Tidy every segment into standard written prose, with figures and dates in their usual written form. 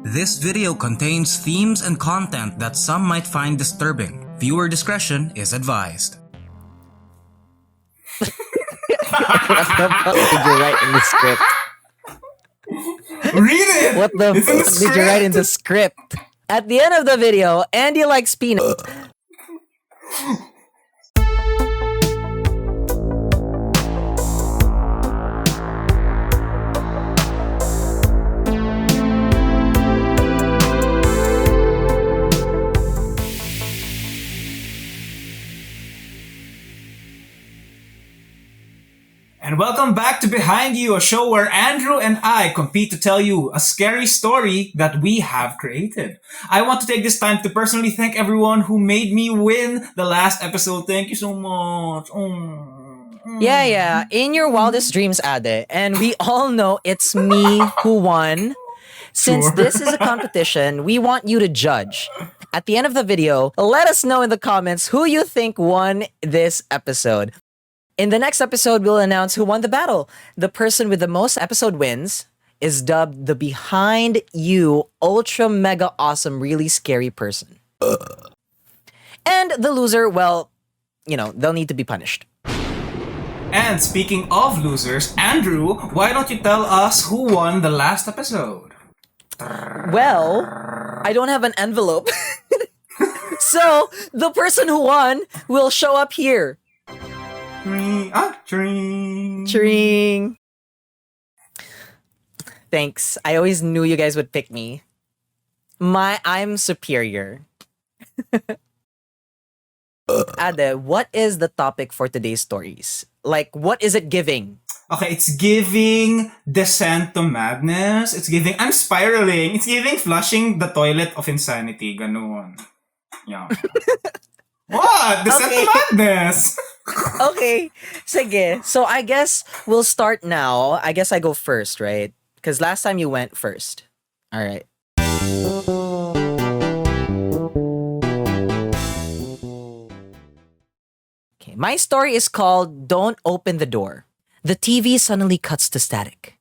This video contains themes and content that some might find disturbing. Viewer discretion is advised. What the fuck did you write in the script? Read it! What the It's in the fuck did you write in the script? At the end of the video, Andy likes peanut. And welcome back to Behind You, a show where Andrew and I compete to tell you a scary story that we have created. I want to take this time to personally thank everyone who made me win the last episode. Thank you so much. Yeah. In your wildest dreams, Ade. And we all know it's me who won. Since Sure. this is a competition, we want you to judge. At the end of the video, let us know in the comments who you think won this episode. In the next episode, we'll announce who won the battle. The person with the most episode wins is dubbed the Behind You Ultra Mega Awesome Really Scary Person. And the loser, well, they'll need to be punished. And speaking of losers, Andrew, why don't you tell us who won the last episode? Well, I don't have an envelope. So, the person who won will show up here. Tring. Ching. Thanks. I always knew you guys would pick me. I'm superior. Ade, what is the topic for today's stories? Like, what is it giving? Okay, it's giving descent to madness. It's giving, I'm spiraling. It's giving flushing the toilet of insanity. Ganun. Yeah. What? Descent to madness! Okay, sige. So I guess we'll start now. I guess I go first, right? Because last time you went first. All right. Okay, my story is called Don't Open the Door. The TV suddenly cuts to static.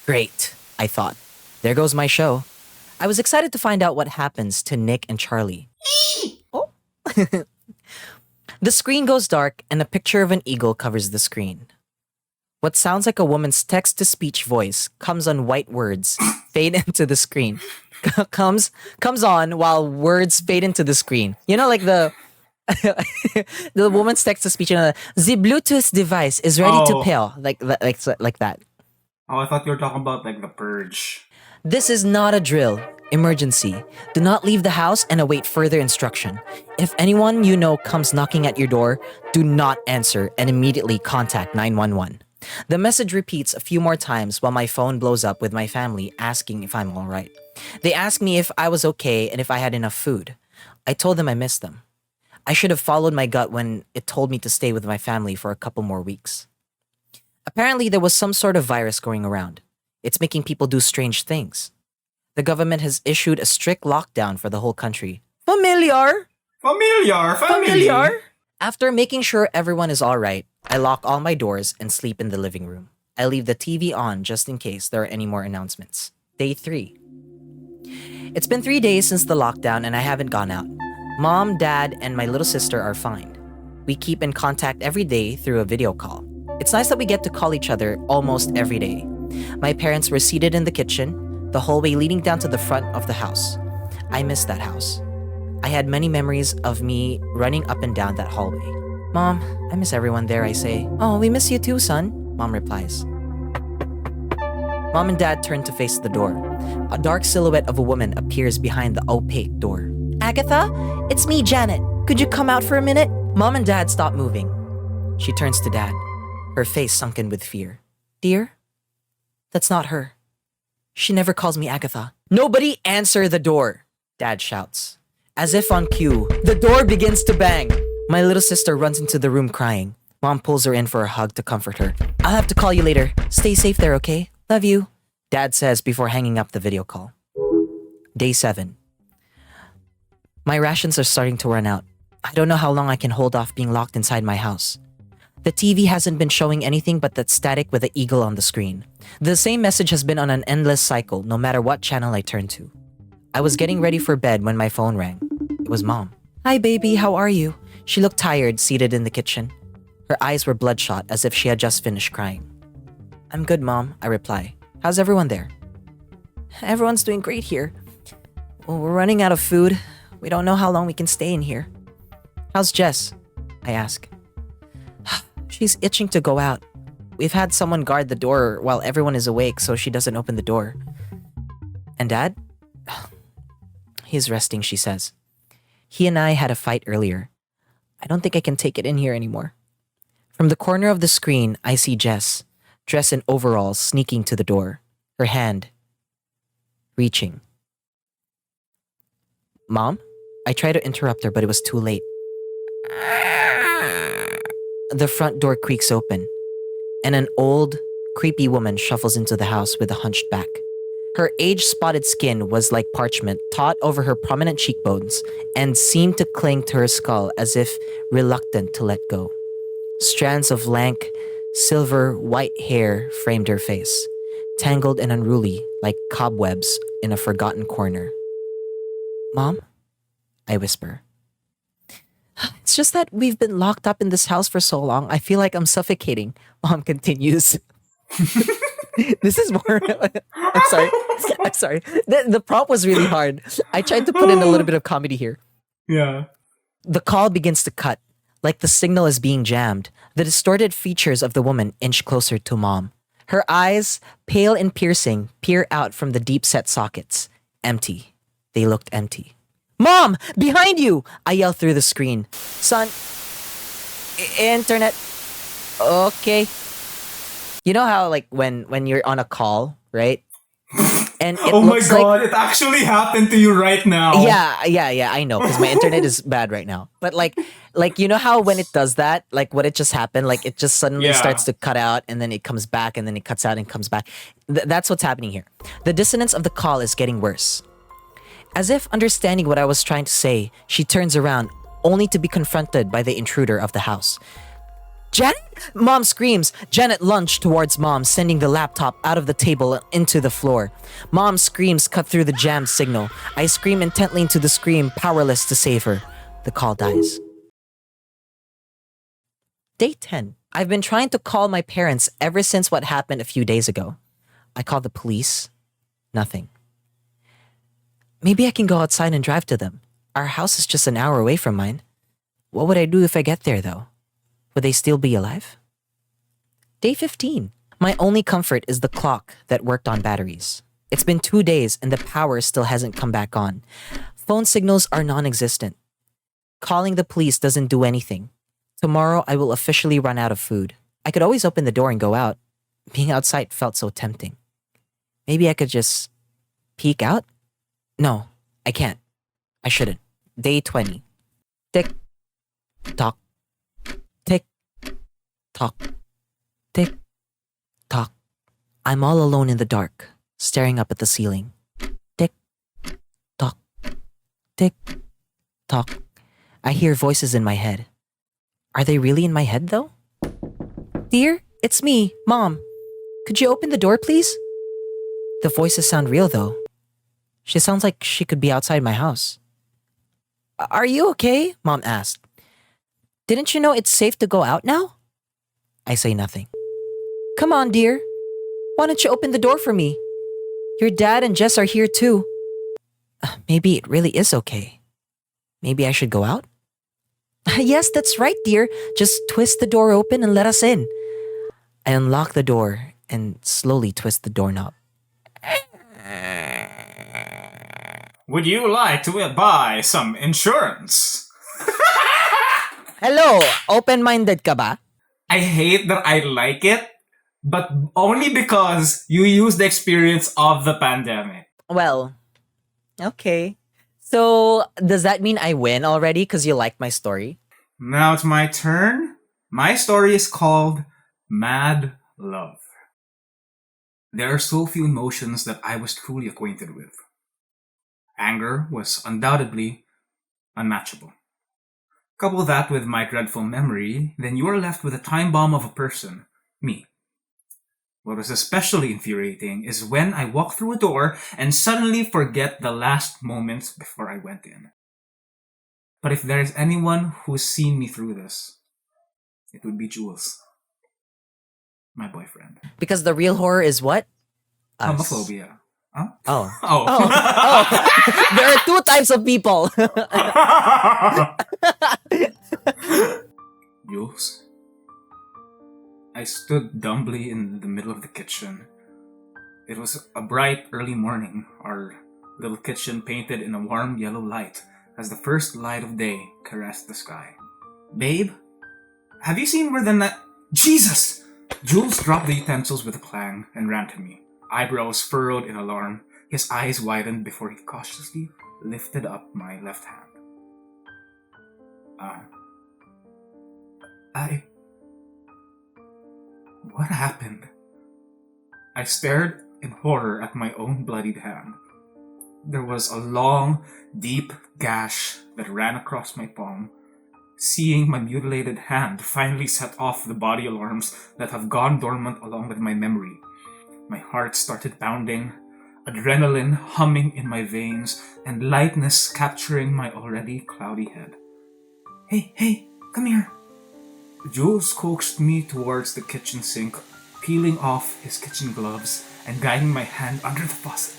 Great, I thought. There goes my show. I was excited to find out what happens to Nick and Charlie. Oh. The screen goes dark and a picture of an eagle covers the screen. What sounds like a woman's text-to-speech voice comes on white words, fade into the screen. comes on while words fade into the screen. You know, like the the woman's text-to-speech. The Bluetooth device is ready to pair, like that. Oh, I thought you were talking about like the purge. This is not a drill. Emergency. Do not leave the house and await further instruction. If anyone you know comes knocking at your door, do not answer and immediately contact 911. The message repeats a few more times while my phone blows up with my family asking if I'm all right. They ask me if I was okay and if I had enough food. I told them I missed them. I should have followed my gut when it told me to stay with my family for a couple more weeks. Apparently, there was some sort of virus going around. It's making people do strange things. The government has issued a strict lockdown for the whole country. Familiar? After making sure everyone is all right, I lock all my doors and sleep in the living room. I leave the TV on just in case there are any more announcements. Day 3. It's been 3 days since the lockdown and I haven't gone out. Mom, Dad, and my little sister are fine. We keep in contact every day through a video call. It's nice that we get to call each other almost every day. My parents were seated in the kitchen, the hallway leading down to the front of the house. I miss that house. I had many memories of me running up and down that hallway. Mom, I miss everyone there, I say. Oh, we miss you too, son, Mom replies. Mom and Dad turn to face the door. A dark silhouette of a woman appears behind the opaque door. Agatha, it's me, Janet. Could you come out for a minute? Mom and Dad stop moving. She turns to Dad, her face sunken with fear. Dear? That's not her. She never calls me Agatha. Nobody answer the door, Dad shouts. As if on cue, the door begins to bang. My little sister runs into the room crying. Mom pulls her in for a hug to comfort her. I'll have to call you later. Stay safe there, okay? Love you, Dad says before hanging up the video call. Day 7. My rations are starting to run out. I don't know how long I can hold off being locked inside my house. The TV hasn't been showing anything but that static with the eagle on the screen. The same message has been on an endless cycle no matter what channel I turn to. I was getting ready for bed when my phone rang. It was Mom. Hi, baby, how are you? She looked tired, seated in the kitchen. Her eyes were bloodshot, as if she had just finished crying. I'm good, Mom, I reply. How's everyone there? Everyone's doing great here. Well, we're running out of food. We don't know how long we can stay in here. How's Jess? I ask. She's itching to go out. We've had someone guard the door while everyone is awake so she doesn't open the door. And Dad? He's resting, she says. He and I had a fight earlier. I don't think I can take it in here anymore. From the corner of the screen, I see Jess, dressed in overalls, sneaking to the door, her hand reaching. Mom? I try to interrupt her, but it was too late. The front door creaks open, and an old, creepy woman shuffles into the house with a hunched back. Her age-spotted skin was like parchment, taut over her prominent cheekbones, and seemed to cling to her skull as if reluctant to let go. Strands of lank, silver-white hair framed her face, tangled and unruly like cobwebs in a forgotten corner. Mom? I whisper. It's just that we've been locked up in this house for so long, I feel like I'm suffocating. Mom continues. This is more... I'm sorry. The prop was really hard. I tried to put in a little bit of comedy here. Yeah. The call begins to cut, like the signal is being jammed. The distorted features of the woman inch closer to Mom. Her eyes, pale and piercing, peer out from the deep-set sockets. Empty. They looked empty. Mom! Behind you! I yell through the screen. Son... internet... Okay. You know how, like, when you're on a call, right? And it Oh my looks god, it actually happened to you right now. Yeah, I know, because my internet is bad right now. But like you know how when it does that, like what it just happened, like it just suddenly Yeah. starts to cut out and then it comes back and then it cuts out and comes back. That's what's happening here. The dissonance of the call is getting worse. As if understanding what I was trying to say, she turns around, only to be confronted by the intruder of the house. Janet? Mom screams. Janet lunged towards Mom, sending the laptop out of the table into the floor. Mom screams cut through the jammed signal. I scream intently into the screen, powerless to save her. The call dies. Day 10. I've been trying to call my parents ever since what happened a few days ago. I called the police. Nothing. Maybe I can go outside and drive to them. Our house is just an hour away from mine. What would I do if I get there, though? Would they still be alive? Day 15. My only comfort is the clock that worked on batteries. It's been 2 days and the power still hasn't come back on. Phone signals are non-existent. Calling the police doesn't do anything. Tomorrow I will officially run out of food. I could always open the door and go out. Being outside felt so tempting. Maybe I could just peek out? No, I can't. I shouldn't. Day 20. Tick, tock, tick, tock, tick, tock. I'm all alone in the dark, staring up at the ceiling. Tick, tock, tick, tock. I hear voices in my head. Are they really in my head, though? Dear, it's me, Mom. Could you open the door, please? The voices sound real, though. She sounds like she could be outside my house. Are you okay? Mom asked. Didn't you know it's safe to go out now? I say nothing. Come on, dear. Why don't you open the door for me? Your dad and Jess are here too. Maybe it really is okay. Maybe I should go out? Yes, that's right, dear. Just twist the door open and let us in. I unlock the door and slowly twist the doorknob. Would you like to buy some insurance? Hello, open-minded ka ba? I hate that I like it, but only because you use the experience of the pandemic. Well, okay. So, does that mean I win already because you liked my story? Now it's my turn. My story is called Mad Love. There are so few emotions that I was truly acquainted with. Anger was undoubtedly unmatchable. Couple that with my dreadful memory, then you are left with a time bomb of a person, me. What was especially infuriating is when I walk through a door and suddenly forget the last moments before I went in. But if there is anyone who's seen me through this, it would be Jules, my boyfriend. Because the real horror is what? Us. Homophobia. Huh? Oh. Oh. Oh. There are two types of people. Jules. I stood dumbly in the middle of the kitchen. It was a bright early morning, our little kitchen painted in a warm yellow light as the first light of day caressed the sky. Babe, have you seen where the night... Jesus! Jules dropped the utensils with a clang and ran to me. Eyebrows furrowed in alarm, his eyes widened before he cautiously lifted up my left hand. What happened? I stared in horror at my own bloodied hand. There was a long, deep gash that ran across my palm. Seeing my mutilated hand finally set off the body alarms that have gone dormant along with my memory. My heart started pounding, adrenaline humming in my veins, and lightness capturing my already cloudy head. Hey, come here. Jules coaxed me towards the kitchen sink, peeling off his kitchen gloves and guiding my hand under the faucet.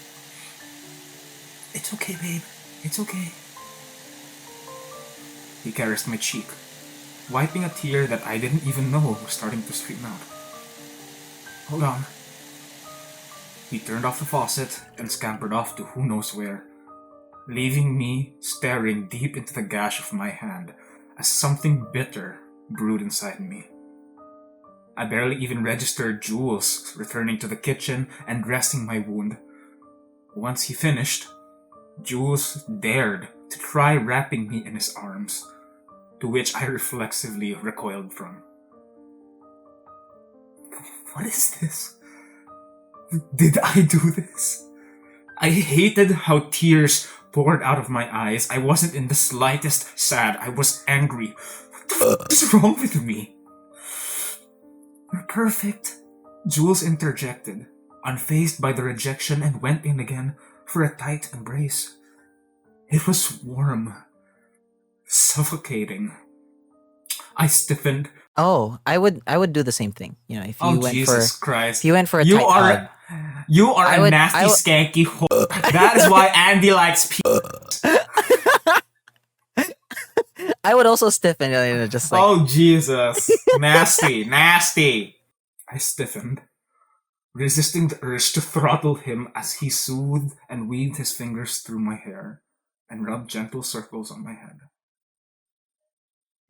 It's okay, babe. It's okay. He caressed my cheek, wiping a tear that I didn't even know was starting to stream out. Hold on. He turned off the faucet and scampered off to who knows where, leaving me staring deep into the gash of my hand as something bitter brewed inside me. I barely even registered Jules returning to the kitchen and dressing my wound. Once he finished, Jules dared to try wrapping me in his arms, to which I reflexively recoiled from. What is this? Did I do this? I hated how tears poured out of my eyes. I wasn't in the slightest sad. I was angry. What is wrong with me? You're perfect, Jules interjected, unfazed by the rejection, and went in again for a tight embrace. It was warm, suffocating. I stiffened. Oh, I would do the same thing. You know, if you went Jesus for Christ. if you went for a You tight are hug. you are I a would- nasty I would- skanky whore. That is why Andy likes people. I would also stiffen, you know, just like Oh Jesus. Nasty. I stiffened, resisting the urge to throttle him as he soothed and weaved his fingers through my hair and rubbed gentle circles on my head.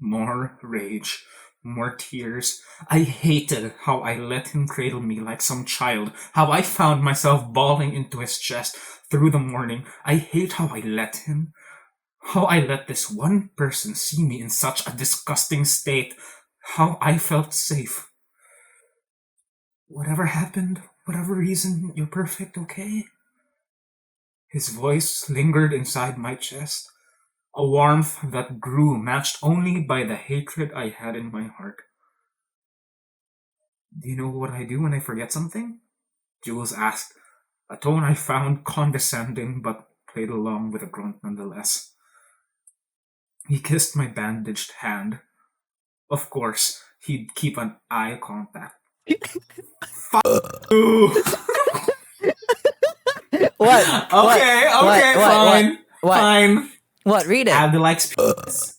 More rage, more tears. I hated how I let him cradle me like some child, how I found myself bawling into his chest through the morning. I hate how I let him. How I let this one person see me in such a disgusting state. How I felt safe. Whatever happened, whatever reason, you're perfect, okay? His voice lingered inside my chest, a warmth that grew, matched only by the hatred I had in my heart. Do you know what I do when I forget something? Jules asked, a tone I found condescending but played along with a grunt nonetheless. He kissed my bandaged hand. Of course, he'd keep an eye contact. Fuck you! what? Okay, fine. What? Fine. What? Read it. Abby likes penis.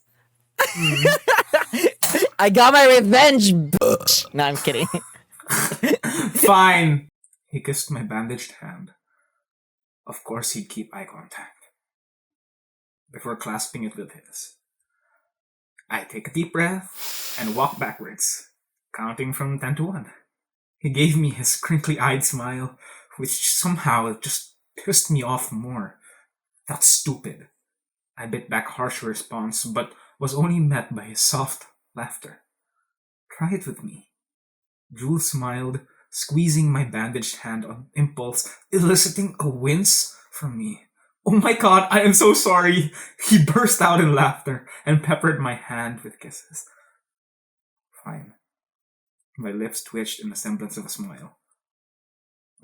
I got my revenge, bitch. No, I'm kidding. Fine. He kissed my bandaged hand. Of course, he'd keep eye contact before clasping it with his. I take a deep breath and walk backwards, counting from 10 to 1. He gave me his crinkly-eyed smile, which somehow just pissed me off more. That's stupid. I bit back harsh response, but was only met by his soft laughter. Try it with me. Jules smiled, squeezing my bandaged hand on impulse, eliciting a wince from me. Oh my god, I am so sorry! He burst out in laughter and peppered my hand with kisses. Fine. My lips twitched in the semblance of a smile.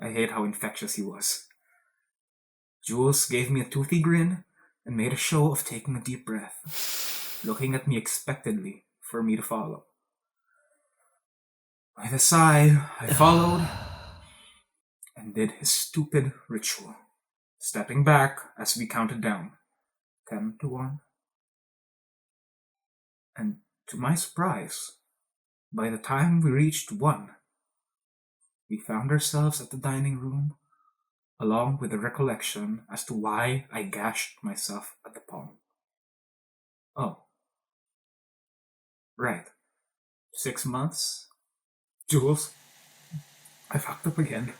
I hate how infectious he was. Jules gave me a toothy grin and made a show of taking a deep breath, looking at me expectantly for me to follow. With a sigh, I followed and did his stupid ritual, stepping back as we counted down 10 to 1. And to my surprise, by the time we reached 1, we found ourselves at the dining room, along with a recollection as to why I gashed myself at the palm. Oh, right. 6 months? Jules, I fucked up again.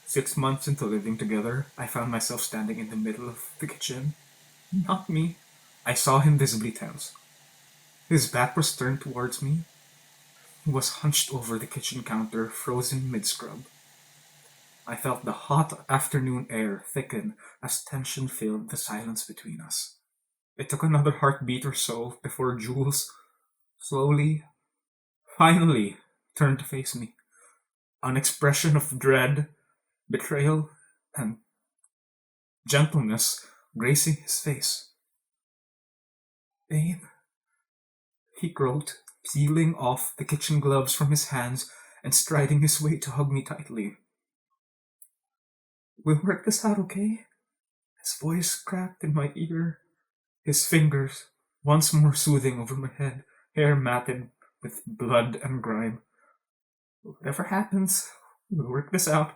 6 months into living together, I found myself standing in the middle of the kitchen. Not me. I saw him visibly tense. His back was turned towards me. He was hunched over the kitchen counter, frozen mid-scrub. I felt the hot afternoon air thicken as tension filled the silence between us. It took another heartbeat or so before Jules slowly, finally, turned to face me. An expression of dread, betrayal, and gentleness gracing his face. "Babe," he groped, peeling off the kitchen gloves from his hands and striding his way to hug me tightly. "We'll work this out, okay?" His voice cracked in my ear, his fingers once more soothing over my head, hair matted with blood and grime. "Whatever happens, we'll work this out."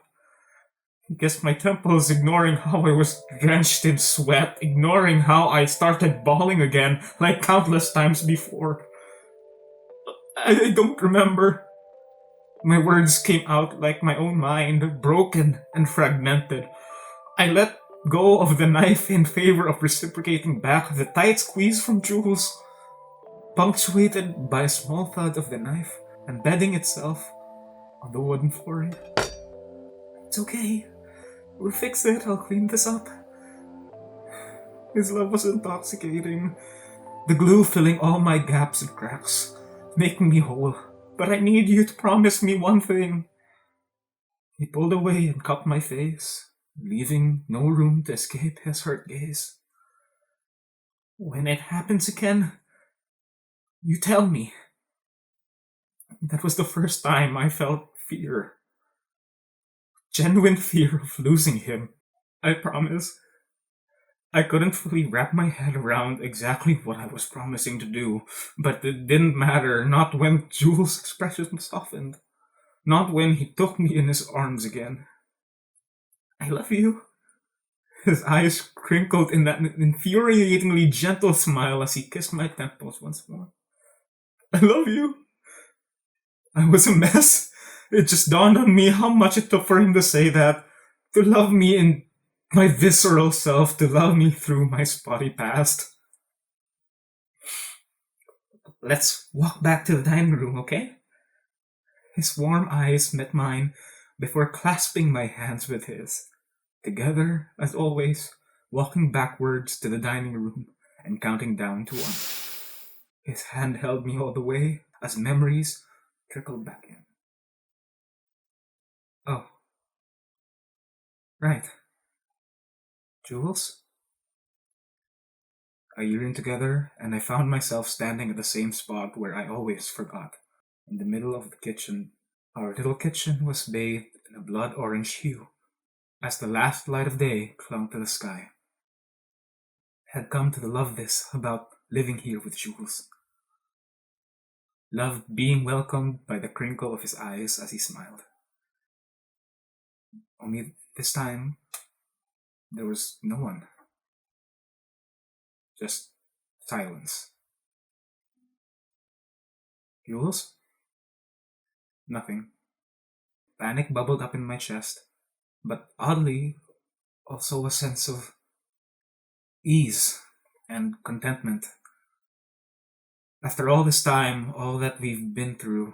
He kissed my temples, ignoring how I was drenched in sweat, ignoring how I started bawling again, like countless times before. I don't remember. My words came out like my own mind, broken and fragmented. I let go of the knife in favor of reciprocating back the tight squeeze from Jules, punctuated by a small thud of the knife embedding itself on the wooden flooring. "It's okay. We'll fix it. I'll clean this up." His love was intoxicating, the glue filling all my gaps and cracks, making me whole. "But I need you to promise me one thing." He pulled away and cupped my face, leaving no room to escape his hurt gaze. "When it happens again, you tell me." That was the first time I felt fear. Genuine fear of losing him. I promise. I couldn't fully wrap my head around exactly what I was promising to do, but it didn't matter, not when Jules' expression softened, not when he took me in his arms again. "I love you." His eyes crinkled in that infuriatingly gentle smile as he kissed my temples once more. "I love you." I was a mess. It just dawned on me how much it took for him to say that, to love me in my visceral self, to love me through my spotty past. "Let's walk back to the dining room, okay?" His warm eyes met mine before clasping my hands with his. Together, as always, walking backwards to the dining room and counting down to 1. His hand held me all the way as memories trickled back in. Oh. Right. Jules? A year in together, and I found myself standing at the same spot where I always forgot. In the middle of the kitchen. Our little kitchen was bathed in a blood orange hue, as the last light of day clung to the sky. I had come to love this about living here with Jules. Loved being welcomed by the crinkle of his eyes as he smiled. Only this time, there was no one. Just silence. Jules? Nothing. Panic bubbled up in my chest, but oddly, also a sense of ease and contentment. After all this time, all that we've been through,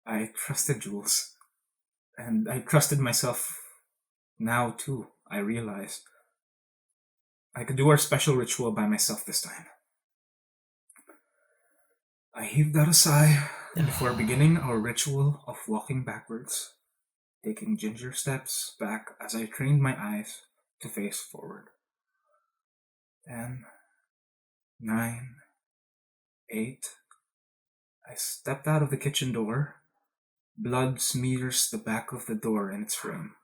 I trusted Jules. And I trusted myself now too, I realized. I could do our special ritual by myself this time. I heaved out a sigh before beginning our ritual of walking backwards. taking ginger steps back as I trained my eyes to face forward. 10, 9, 8. I stepped out of the kitchen door. Blood smears the back of the door and its frame.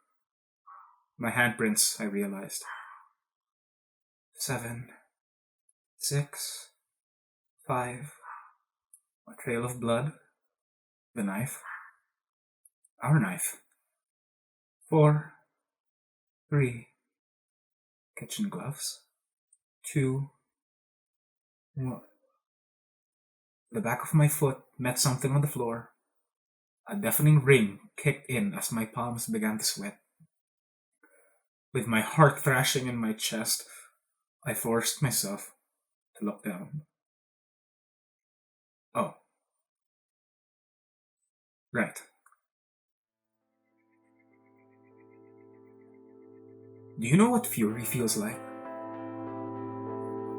My handprints, I realized. 7, 6, 5. A trail of blood. The knife. Our knife. 4, 3. Kitchen gloves. 2, 1. The back of my foot met something on the floor. A deafening ring kicked in as my palms began to sweat. With my heart thrashing in my chest, I forced myself to look down. Oh. Right. Do you know what fury feels like?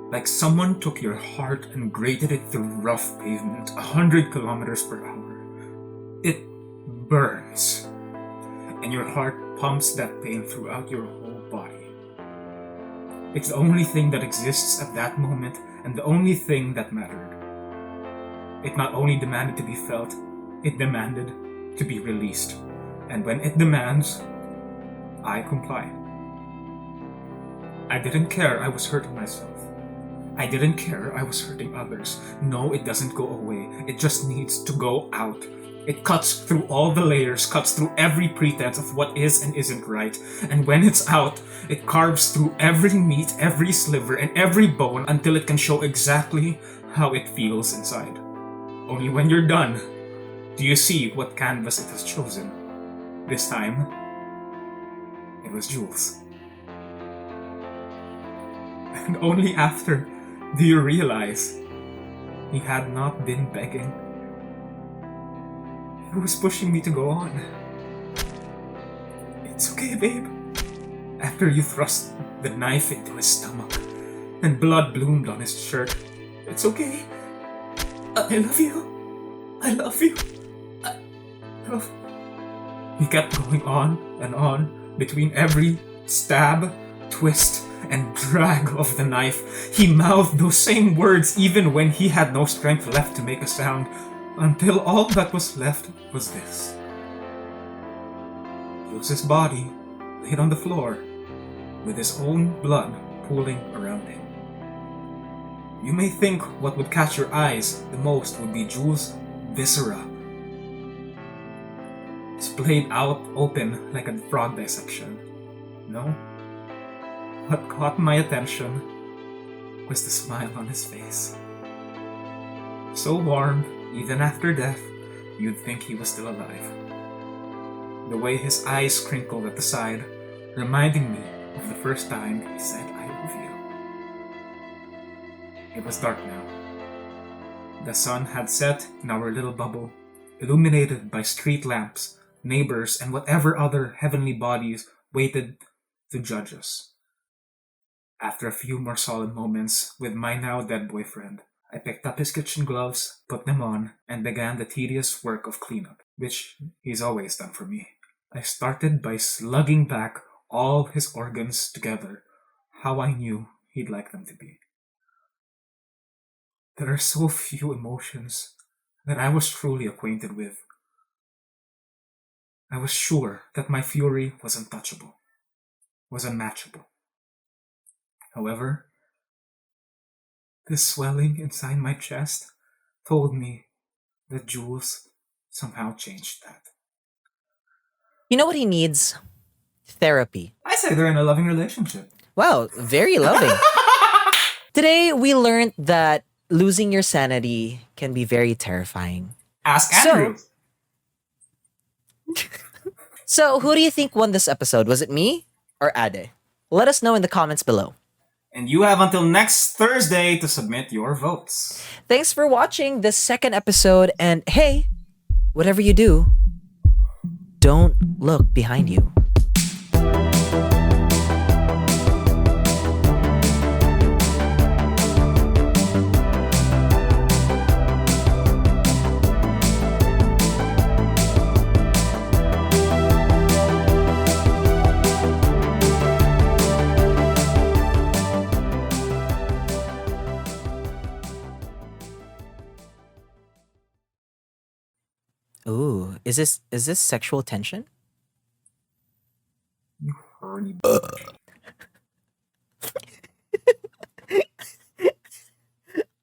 Like someone took your heart and grated it through rough pavement 100 kilometers per hour. It burns. And your heart pumps that pain throughout your whole body. It's the only thing that exists at that moment and the only thing that mattered. It not only demanded to be felt, it demanded to be released. And when it demands, I comply. I didn't care I was hurting myself. I didn't care I was hurting others. No, it doesn't go away. It just needs to go out. It cuts through all the layers, cuts through every pretense of what is and isn't right. And when it's out, it carves through every meat, every sliver, and every bone until it can show exactly how it feels inside. Only when you're done, do you see what canvas it has chosen. This time, it was Jules. And only after do you realize he had not been begging. He was pushing me to go on. It's okay, babe. After you thrust the knife into his stomach and blood bloomed on his shirt. It's okay. I love you. I love you. I love... He kept going on between every stab, twist, and drag of the knife. He mouthed those same words even when he had no strength left to make a sound, until all that was left was this. Jules' body laid on the floor, with his own blood pooling around him. You may think what would catch your eyes the most would be Jules' viscera, splayed out open like a frog dissection. No. What caught my attention was the smile on his face. So warm, even after death, you'd think he was still alive. The way his eyes crinkled at the side, reminding me of the first time he said, I love you. It was dark now. The sun had set in our little bubble, illuminated by street lamps, neighbors, and whatever other heavenly bodies waited to judge us. After a few more solemn moments with my now dead boyfriend, I picked up his kitchen gloves, put them on, and began the tedious work of cleanup, which he's always done for me. I started by slugging back all his organs together, how I knew he'd like them to be. There are so few emotions that I was truly acquainted with. I was sure that my fury was untouchable, was unmatchable. However, the swelling inside my chest told me that Jules somehow changed that. You know what he needs? Therapy. I say they're in a loving relationship. Wow, very loving. Today, we learned that losing your sanity can be very terrifying. Ask Andrew. So, who do you think won this episode? Was it me or Ade? Let us know in the comments below. And you have until next Thursday to submit your votes. Thanks for watching this second episode, and hey, whatever you do, don't look behind you. Ooh, is this sexual tension? Horny bitch.